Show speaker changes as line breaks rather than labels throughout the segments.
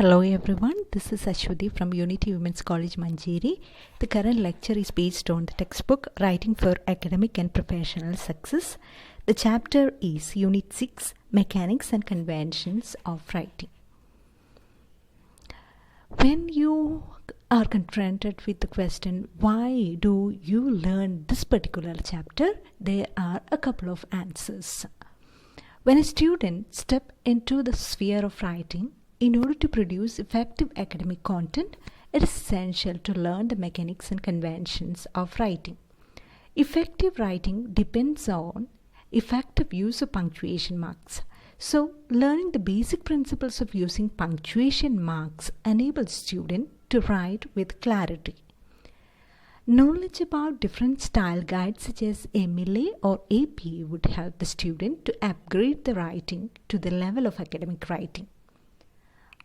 Hello everyone, this is Ashwati from Unity Women's College Manjeri. The current lecture is based on the textbook Writing for Academic and Professional Success. The chapter is Unit 6, Mechanics and Conventions of Writing. When you are confronted with the question, why do you learn this particular chapter? There are a couple of answers. When a student steps into the sphere of writing, in order to produce effective academic content, it is essential to learn the mechanics and conventions of writing. Effective writing depends on effective use of punctuation marks. So, learning the basic principles of using punctuation marks enables students to write with clarity. Knowledge about different style guides such as MLA or AP would help the student to upgrade the writing to the level of academic writing.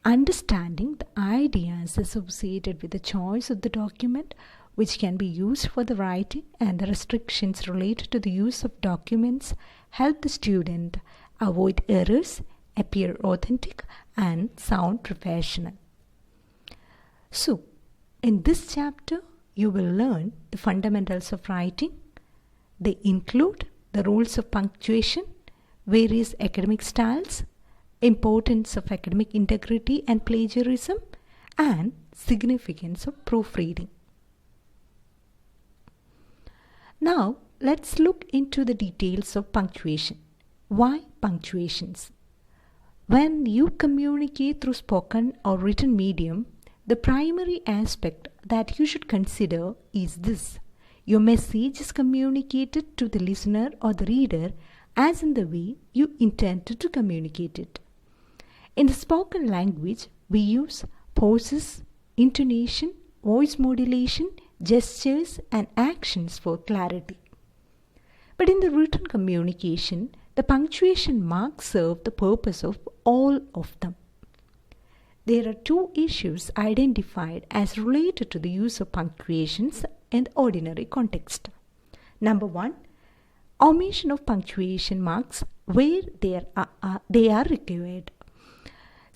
Understanding the ideas associated with the choice of the document, which can be used for the writing, and the restrictions related to the use of documents help the student avoid errors, appear authentic, and sound professional. So, in this chapter, you will learn the fundamentals of writing. They include the rules of punctuation, various academic styles, importance of academic integrity and plagiarism, and significance of proofreading. Now, let's look into the details of punctuation. Why punctuations? When you communicate through spoken or written medium, the primary aspect that you should consider is this: your message is communicated to the listener or the reader as in the way you intended to communicate it. In the spoken language, we use pauses, intonation, voice modulation, gestures, and actions for clarity. But in the written communication, the punctuation marks serve the purpose of all of them. There are two issues identified as related to the use of punctuations in the ordinary context. Number one, omission of punctuation marks where they are required.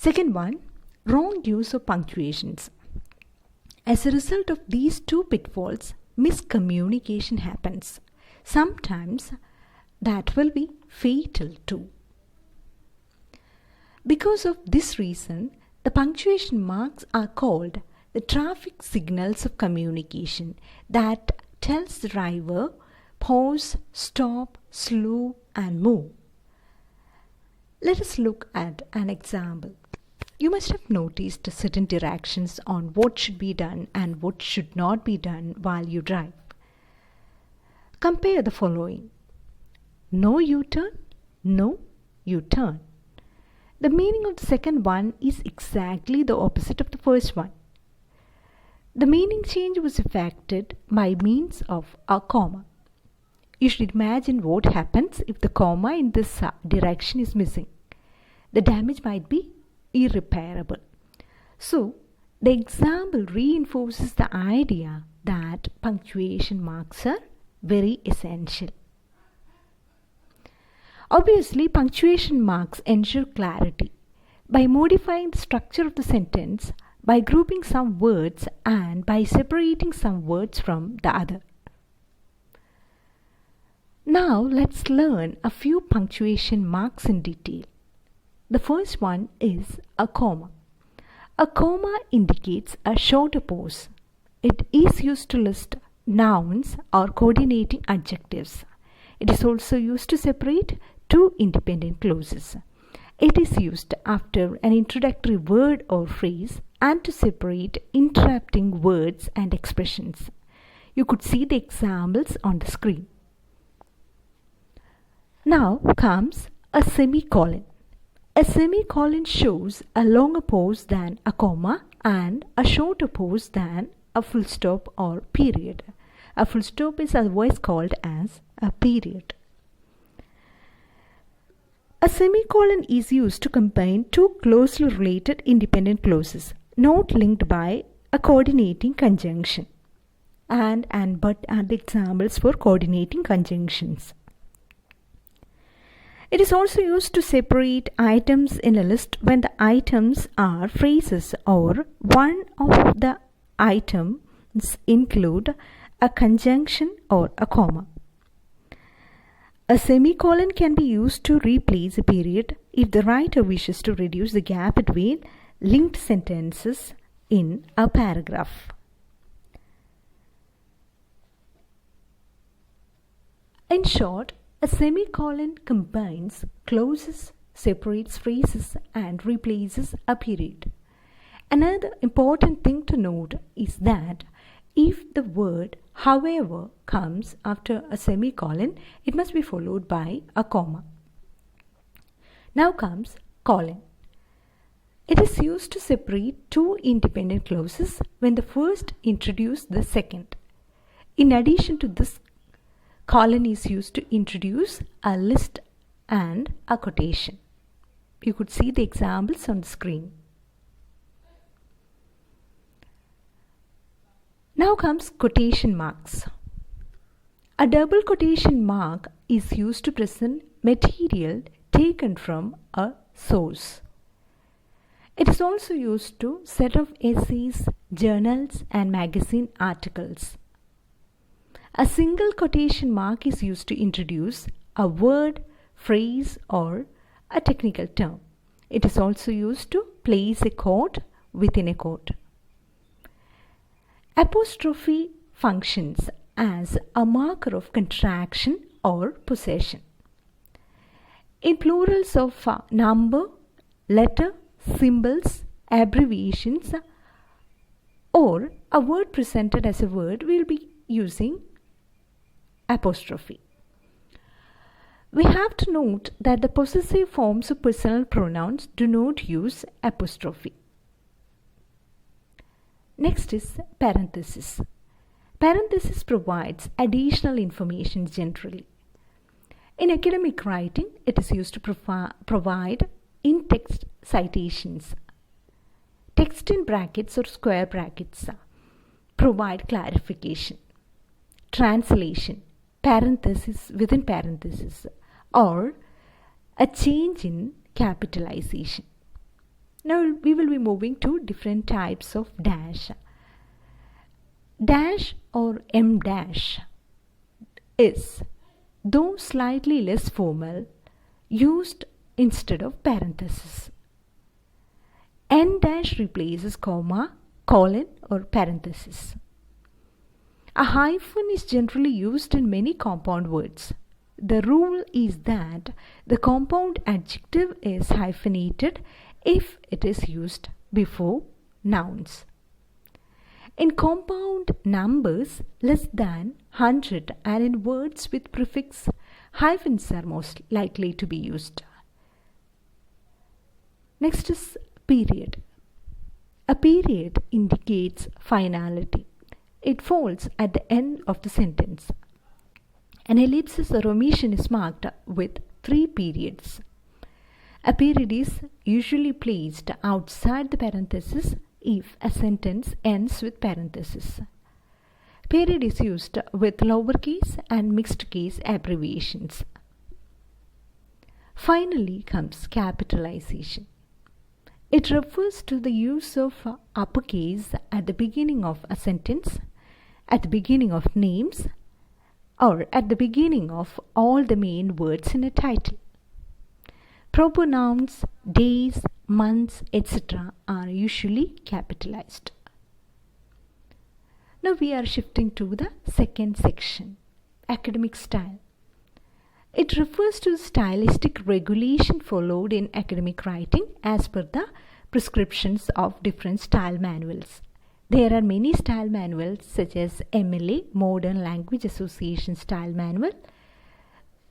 Second one, wrong use of punctuations. As a result of these two pitfalls, miscommunication happens. Sometimes that will be fatal too. Because of this reason, the punctuation marks are called the traffic signals of communication that tells the driver pause, stop, slow, and move. Let us look at an example. You must have noticed certain directions on what should be done and what should not be done while you drive. Compare the following: no U-turn, no U-turn. The meaning of the second one is exactly the opposite of the first one. The meaning change was effected by means of a comma. You should imagine what happens if the comma in this direction is missing. The damage might be irreparable. So, the example reinforces the idea that punctuation marks are very essential. Obviously, punctuation marks ensure clarity by modifying the structure of the sentence, by grouping some words, and by separating some words from the other. Now, let's learn a few punctuation marks in detail. The first one is a comma. A comma indicates a shorter pause. It is used to list nouns or coordinating adjectives. It is also used to separate two independent clauses. It is used after an introductory word or phrase and to separate interrupting words and expressions. You could see the examples on the screen. Now comes a semicolon. A semicolon shows a longer pause than a comma and a shorter pause than a full stop or period. A full stop is otherwise called as a period. A semicolon is used to combine two closely related independent clauses, not linked by a coordinating conjunction. But are the examples for coordinating conjunctions. It is also used to separate items in a list when the items are phrases or one of the items include a conjunction or a comma. A semicolon can be used to replace a period if the writer wishes to reduce the gap between linked sentences in a paragraph. In short, a semicolon combines clauses, separates phrases, and replaces a period. Another important thing to note is that if the word however comes after a semicolon, it must be followed by a comma. Now comes colon. It is used to separate two independent clauses when the first introduces the second. In addition to this, colon is used to introduce a list and a quotation. You could see the examples on the screen. Now comes quotation marks. A double quotation mark is used to present material taken from a source. It is also used to set off essays, journals, and magazine articles. A single quotation mark is used to introduce a word, phrase, or a technical term. It is also used to place a quote within a quote. Apostrophe functions as a marker of contraction or possession. In plurals of number, letter, symbols, abbreviations, or a word presented as a word, we will be using apostrophe. We have to note that the possessive forms of personal pronouns do not use apostrophe. Next is parenthesis. Parenthesis provides additional information generally. In academic writing, it is used to provide in-text citations. Text in brackets or square brackets provide clarification. Translation, parenthesis within parenthesis, or a change in capitalization. Now we will be moving to different types of dash. Dash or em dash is, though slightly less formal, used instead of parenthesis. En dash replaces comma, colon, or parenthesis. A hyphen is generally used in many compound words. The rule is that the compound adjective is hyphenated if it is used before nouns. In compound numbers less than 100 and in words with prefix, hyphens are most likely to be used. Next is period. A period indicates finality. It falls at the end of the sentence. An ellipsis or omission is marked with 3 periods. A period is usually placed outside the parenthesis if a sentence ends with parenthesis. Period is used with lowercase and mixed case abbreviations. Finally comes capitalization. It refers to the use of uppercase at the beginning of a sentence, at the beginning of names, or at the beginning of all the main words in a title. Proper nouns, days, months, etc. are usually capitalized. Now we are shifting to the second section, academic style. It refers to the stylistic regulation followed in academic writing as per the prescriptions of different style manuals. There are many style manuals such as MLA, Modern Language Association Style Manual,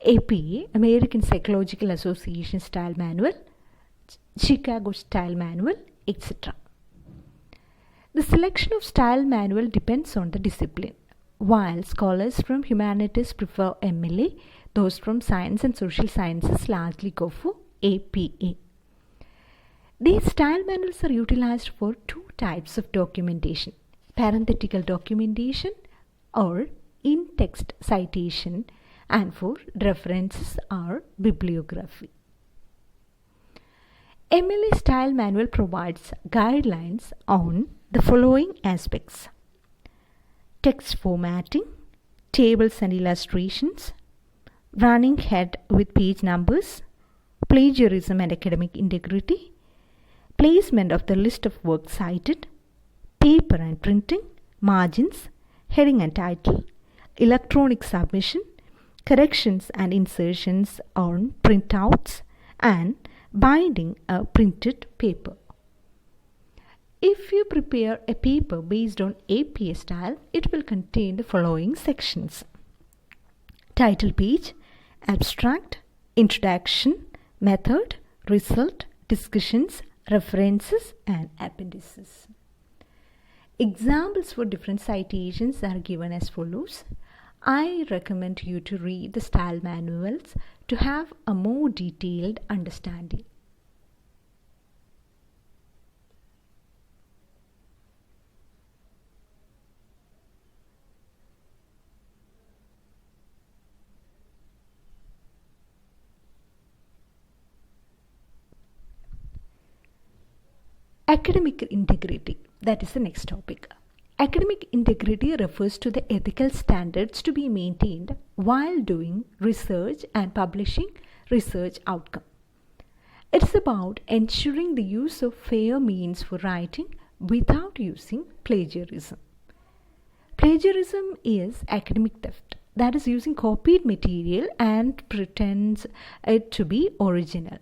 APA, American Psychological Association Style Manual, Chicago Style Manual, etc. The selection of style manual depends on the discipline. While scholars from humanities prefer MLA, those from science and social sciences largely go for APA. These style manuals are utilized for 2 types of documentation: parenthetical documentation or in-text citation and for references or bibliography. MLA Style Manual provides guidelines on the following aspects: text formatting, tables and illustrations, running head with page numbers, plagiarism and academic integrity, placement of the list of works cited, paper and printing, margins, heading and title, electronic submission, corrections and insertions on printouts, and binding a printed paper. If you prepare a paper based on APA style, it will contain the following sections: title page, abstract, introduction, method, result, discussions, references, and appendices. Examples for different citations are given as follows. I recommend you to read the style manuals to have a more detailed understanding. Academic integrity, that is the next topic. Academic integrity refers to the ethical standards to be maintained while doing research and publishing research outcome. It is about ensuring the use of fair means for writing without using plagiarism. Plagiarism is academic theft, that is using copied material and pretends it to be original.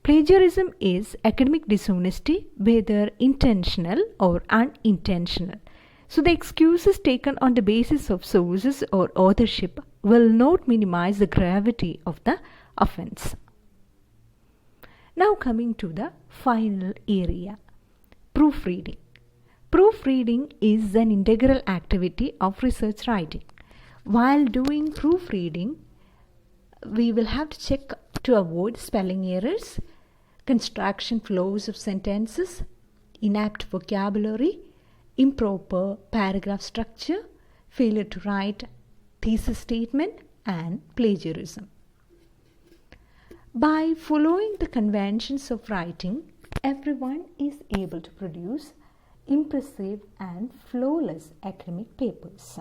Plagiarism is academic dishonesty, whether intentional or unintentional. So the excuses taken on the basis of sources or authorship will not minimize the gravity of the offense. Now coming to the final area, proofreading. Proofreading is an integral activity of research writing. While doing proofreading, we will have to check to avoid spelling errors, construction flaws of sentences, inapt vocabulary, improper paragraph structure, failure to write thesis statement, and plagiarism. By following the conventions of writing, everyone is able to produce impressive and flawless academic papers.